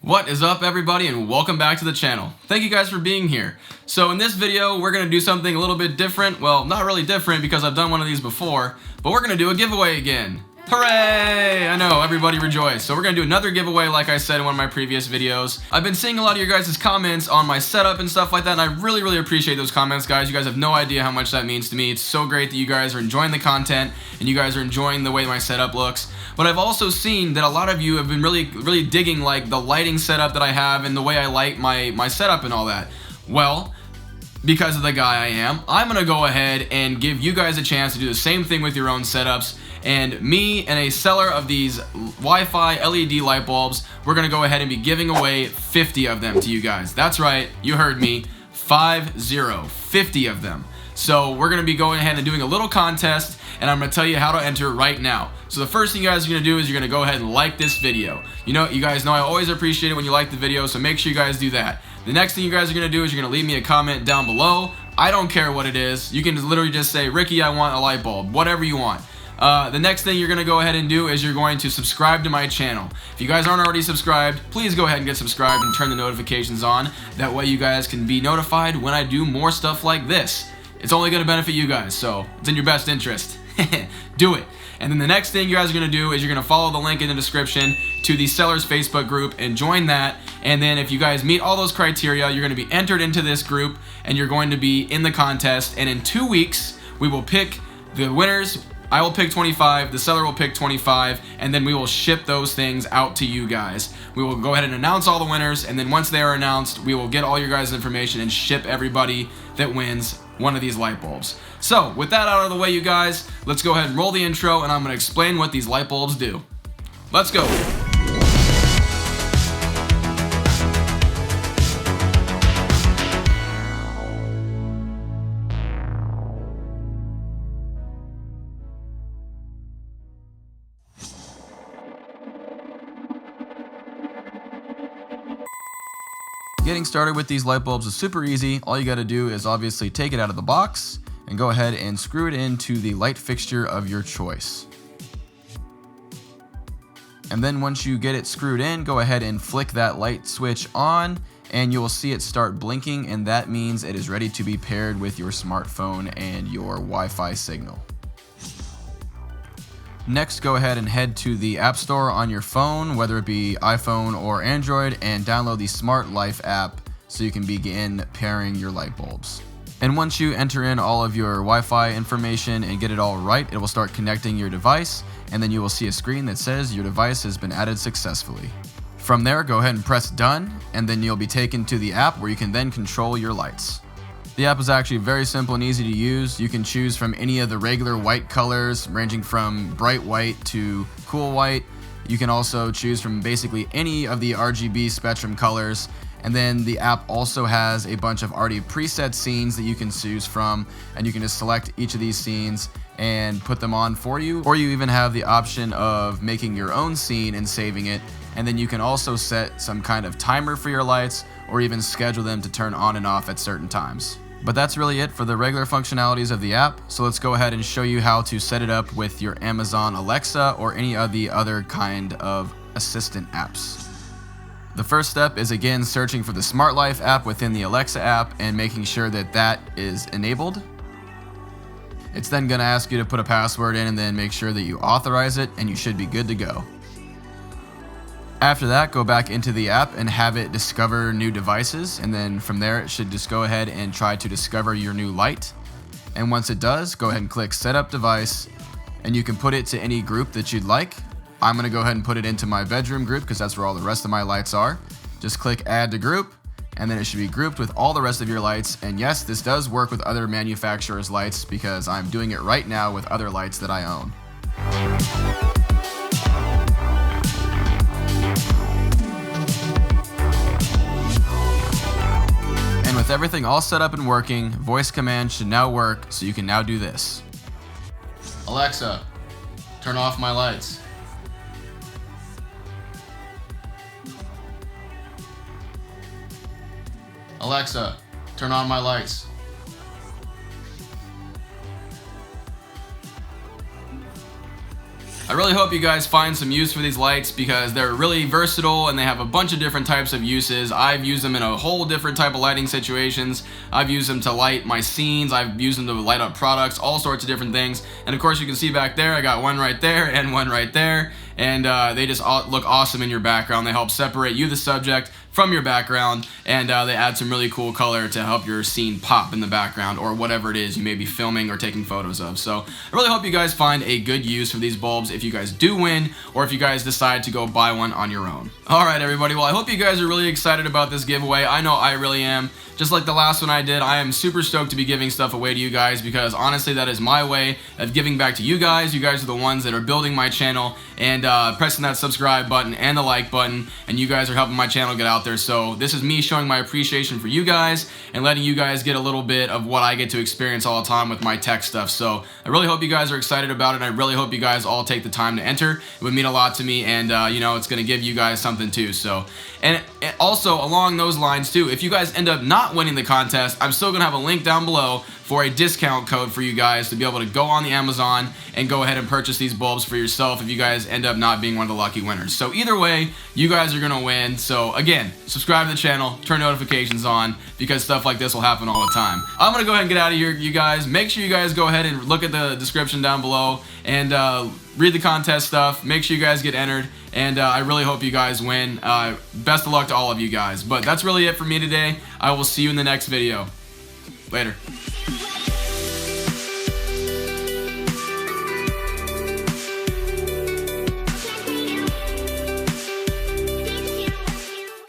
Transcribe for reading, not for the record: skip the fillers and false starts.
What is up, everybody, and welcome back to the channel. Thank you guys for being here. So in this video, we're going to do something a little bit different. Well, not really different because I've done one of these before, but we're going to do a giveaway again. Hooray! I know, everybody rejoice. So we're going to do another giveaway like I said in one of my previous videos. I've been seeing a lot of your guys' comments on my setup and stuff like that, and I really appreciate those comments, guys. You guys have no idea how much that means to me. It's so great that you guys are enjoying the content and you guys are enjoying the way my setup looks. But I've also seen that a lot of you have been really digging like the lighting setup that I have and the way I light my setup and all that. Well, because of the guy I am, I'm going to go ahead and give you guys a chance to do the same thing with your own setups. And me and a seller of these Wi-Fi LED light bulbs, we're going to go ahead and be giving away 50 of them to you guys. That's right, you heard me, 50 of them. So we're going to be going ahead and doing a little contest, and I'm going to tell you how to enter right now. So the first thing you guys are going to do is you're going to go ahead and like this video. You guys know I always appreciate it when you like the video, so make sure you guys do that. The next thing you guys are going to do is you're going to leave me a comment down below. I don't care what it is. You can literally just say, Ricky, I want a light bulb, whatever you want. The next thing you're going to go ahead and do is you're going to subscribe to my channel. If you guys aren't already subscribed, please go ahead and get subscribed and turn the notifications on. That way you guys can be notified when I do more stuff like this. It's only going to benefit you guys, so it's in your best interest. Do it. And then the next thing you guys are going to do is you're going to follow the link in the description to the seller's Facebook group and join that. And then if you guys meet all those criteria, you're going to be entered into this group and you're going to be in the contest. And in 2 weeks, we will pick the winners. I will pick 25, the seller will pick 25, and then we will ship those things out to you guys. We will go ahead and announce all the winners, and then once they are announced, we will get all your guys' information and ship everybody that wins one of these light bulbs. So, with that out of the way, you guys, let's go ahead and roll the intro, and I'm going to explain what these light bulbs do. Let's go! Getting started with these light bulbs is super easy. All you got to do is obviously take it out of the box and go ahead and screw it into the light fixture of your choice. And then once you get it screwed in, go ahead and flick that light switch on and you will see it start blinking, and that means it is ready to be paired with your smartphone and your Wi-Fi signal. Next, go ahead and head to the App Store on your phone, whether it be iPhone or Android, and download the Smart Life app so you can begin pairing your light bulbs. And once you enter in all of your Wi-Fi information and get it all right, it will start connecting your device, and then you will see a screen that says your device has been added successfully. From there, go ahead and press done, and then you'll be taken to the app where you can then control your lights. The app is actually very simple and easy to use. You can choose from any of the regular white colors, ranging from bright white to cool white. You can also choose from basically any of the RGB spectrum colors. And then the app also has a bunch of already preset scenes that you can choose from, and you can just select each of these scenes and put them on for you. Or you even have the option of making your own scene and saving it. And then you can also set some kind of timer for your lights, or even schedule them to turn on and off at certain times. But that's really it for the regular functionalities of the app, so let's go ahead and show you how to set it up with your Amazon Alexa or any of the other kind of assistant apps. The first step is again searching for the Smart Life app within the Alexa app and making sure that that is enabled. It's then going to ask you to put a password in and then make sure that you authorize it, and you should be good to go. After that, go back into the app and have it discover new devices, and then from there it should just go ahead and try to discover your new light. And once it does, go ahead and click Setup Device, and you can put it to any group that you'd like. I'm going to go ahead and put it into my bedroom group because that's where all the rest of my lights are. Just click Add to Group, and then it should be grouped with all the rest of your lights. And yes, this does work with other manufacturers' lights because I'm doing it right now with other lights that I own. With everything all set up and working, voice command should now work, so you can now do this. Alexa, turn off my lights. Alexa, turn on my lights. I really hope you guys find some use for these lights because they're really versatile and they have a bunch of different types of uses. I've used them in a whole different type of lighting situations. I've used them to light my scenes. I've used them to light up products, all sorts of different things. And of course you can see back there, I got one right there and one right there. And they just look awesome in your background. They help separate you, the subject, from your background, and they add some really cool color to help your scene pop in the background or whatever it is you may be filming or taking photos of. So I really hope you guys find a good use for these bulbs if you guys do win or if you guys decide to go buy one on your own. Alright everybody, well I hope you guys are really excited about this giveaway. I know I really am. Just like the last one I did, I am super stoked to be giving stuff away to you guys because honestly that is my way of giving back to you guys. You guys are the ones that are building my channel and pressing that subscribe button and the like button, and you guys are helping my channel get out there. So this is me showing my appreciation for you guys and letting you guys get a little bit of what I get to experience all the time with my tech stuff. So I really hope you guys are excited about it, and I really hope you guys all take the time to enter. It would mean a lot to me, and you know, it's going to give you guys something too. So, and also along those lines too, if you guys end up not winning the contest, I'm still going to have a link down below for a discount code for you guys to be able to go on the Amazon and go ahead and purchase these bulbs for yourself if you guys end up not being one of the lucky winners. So either way, you guys are gonna win. So again, subscribe to the channel, turn notifications on, because stuff like this will happen all the time. I'm gonna go ahead and get out of here, you guys. Make sure you guys go ahead and look at the description down below and read the contest stuff. Make sure you guys get entered, and I really hope you guys win. Best of luck to all of you guys. But that's really it for me today. I will see you in the next video. Later.